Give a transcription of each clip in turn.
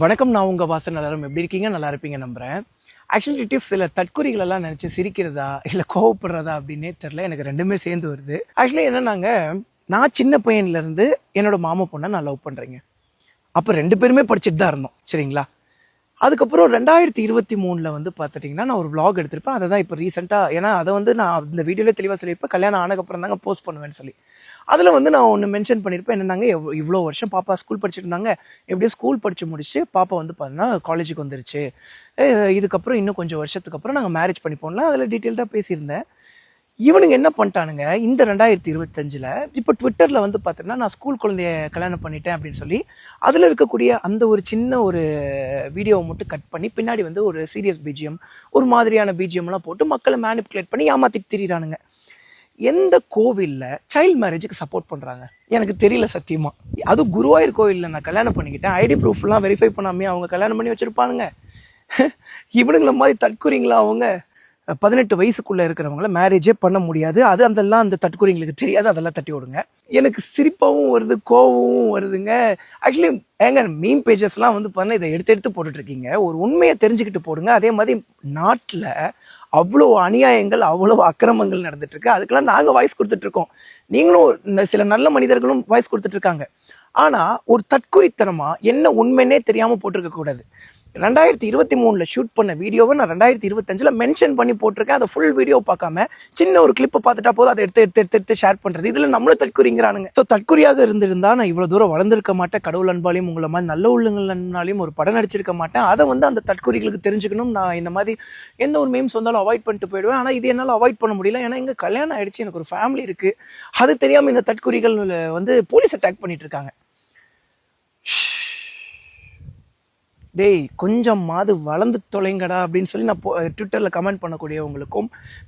வணக்கம், நான் உங்கள் வாசன். எல்லாரும் எப்படி இருக்கீங்க? நல்லா இருப்பீங்க நம்புகிறேன். ஆக்சுவலி டிப்ஸ் சில தற்கொலைகளெல்லாம் நினச்சி சிரிக்கிறதா இல்லை கோவப்படுறதா அப்படின்னே தெரில. எனக்கு ரெண்டுமே சேர்ந்து வருது. ஆக்சுவலி என்னன்னாங்க, நான் சின்ன பையன்லேருந்து என்னோட மாமா பொண்ணை நான் லவ் பண்ணுறேங்க. அப்போ 2 பேருமே படிச்சுட்டு தான் இருந்தோம், சரிங்களா? அதுக்கப்புறம் 2023 வந்து பார்த்துட்டிங்கன்னா நான் ஒரு vlog எடுத்திருப்பேன். அதை தான் இப்போ ரீசெண்டாக, ஏன்னா அதை வந்து நான் இந்த வீடியோவில் தெளிவாக சொல்லியிருப்பேன், கல்யாணம் ஆனதுக்கப்புறம் தாங்க போஸ்ட் பண்ணுவேன்னு சொல்லி. அதில் வந்து நான் ஒன்று மென்ஷன் பண்ணியிருப்பேன். என்னன்னாங்க, இவ்வளோ வருஷம் பாப்பா ஸ்கூல் படிச்சுட்டு இருந்தாங்க. எப்படியும் ஸ்கூல் படித்து முடிச்சு பாப்பா வந்து பார்த்தீங்கன்னா காலேஜுக்கு வந்துருச்சு. இதுக்கப்புறம் இன்னும் கொஞ்சம் வருஷத்துக்கு அப்புறம் நாங்கள் மேரேஜ் பண்ணிப்போம்லாம் அதில் டீட்டெயில்டாக பேசியிருந்தேன். இவனுங்க என்ன பண்ணிட்டானுங்க, இந்த 2025 இப்போ ட்விட்டரில் வந்து பார்த்தீங்கன்னா நான் ஸ்கூல் குழந்தைய கல்யாணம் பண்ணிட்டேன் அப்படின்னு சொல்லி அதில் இருக்கக்கூடிய அந்த ஒரு சின்ன ஒரு வீடியோவை மட்டும் கட் பண்ணி பின்னாடி வந்து ஒரு சீரியஸ் பிஜிஎம், ஒரு மாதிரியான பிஜிஎம்லாம் போட்டு மக்களை மேனிப்புலேட் பண்ணி ஏமாற்றிட்டு திரியிறானுங்க. எந்த கோவிலில் சைல்டு மேரேஜுக்கு சப்போர்ட் பண்ணுறாங்க எனக்கு தெரியல சத்தியமாக. அதுவும் குருவாயூர் கோவிலில் நான் கல்யாணம் பண்ணிக்கிட்டேன், ஐடி ப்ரூஃப்லாம் வெரிஃபை பண்ணாமே அவங்க கல்யாணம் பண்ணி வச்சுருப்பானுங்க. இவனுங்கள மாதிரி தற்கொலைங்களா அவங்க? 18 வயசுக்குள்ளே இருக்கிறவங்கள மேரேஜே பண்ண முடியாது. அதெல்லாம் அந்த தற்கொலைங்களுக்கு தெரியாது, அதெல்லாம் தட்டி விடுங்க. எனக்கு சிரிப்பாகவும் வருது, கோவமும் வருதுங்க. ஆக்சுவலி ஏங்க, மீம் பேஜஸ்லாம் வந்து பார்த்தீங்கன்னா இதை எடுத்து போட்டுட்ருக்கீங்க. ஒரு உண்மையை தெரிஞ்சுக்கிட்டு போடுங்க. அதே மாதிரி நாட்டில் அவ்வளோ அநியாயங்கள், அவ்வளோ அக்கிரமங்கள் நடந்துட்டுருக்கு. அதுக்கெல்லாம் நாங்கள் வாய்ஸ் கொடுத்துட்ருக்கோம். நீங்களும் இந்த சில நல்ல மனிதர்களும் வாய்ஸ் கொடுத்துட்ருக்காங்க. ஆனால் ஒரு தற்கொலைத்தனமாக என்ன உண்மைன்னே தெரியாமல் போட்டிருக்கக்கூடாது. 2023 ஷூட் பண்ண வீடியோவை நான் 2025 மென்ஷன் பண்ணி போட்டிருக்கேன். அதை ஃபுல் வீடியோ பார்க்காம சின்ன ஒரு கிளிப்பை பார்த்துட்டா போதும், அதை எடுத்து ஷேர் பண்ணுறது. இதில் நம்மளும் தற்கொலைங்கிறானுங்க. ஸோ தற்கொலையாக இருந்திருந்தா நான் இவ்வளோ தூரம் வளர்ந்துருக்க மாட்டேன். கடவுள் அன்பாலையும் உங்களை மாதிரி நல்ல உள்ளங்கள்னாலையும் ஒரு படம் நடிச்சிருக்க மாட்டேன். அதை வந்து அந்த தற்கொலைகளுக்கு தெரிஞ்சுக்கணும். நான் இந்த மாதிரி எந்த ஒரு மீம்ஸ் வந்தாலும் அவாய்ட் பண்ணிட்டு போயிடுவேன். ஆனால் இது என்னால் அவாய்ட் பண்ண முடியல. ஏன்னா எங்கள் கல்யாணம் ஆகிடுச்சு, எனக்கு ஒரு ஃபேமிலி இருக்குது. அது தெரியாமல் இந்த தற்கொலைகள் வந்து போலீஸ் அட்டாக் பண்ணிட்டு இருக்காங்க. டேய், கொஞ்சமாவது வளர்ந்து தொலைங்கடா அப்படின்னு சொல்லி நான் ட்விட்டரில் கமெண்ட் பண்ணக்கூடியவங்களுக்கும்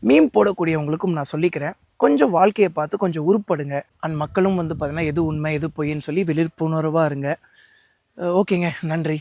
மீம் போடக்கூடியவங்களுக்கும் நான் சொல்லிக்கிறேன். கொஞ்சம் வாழ்க்கையை பார்த்து கொஞ்சம் உருப்படுங்க. அண்ட் மக்களும் வந்து பார்த்தீங்கன்னா எது உண்மை எது பொய்ன்னு சொல்லி விழிப்புணர்வாக இருங்க. ஓகேங்க, நன்றி.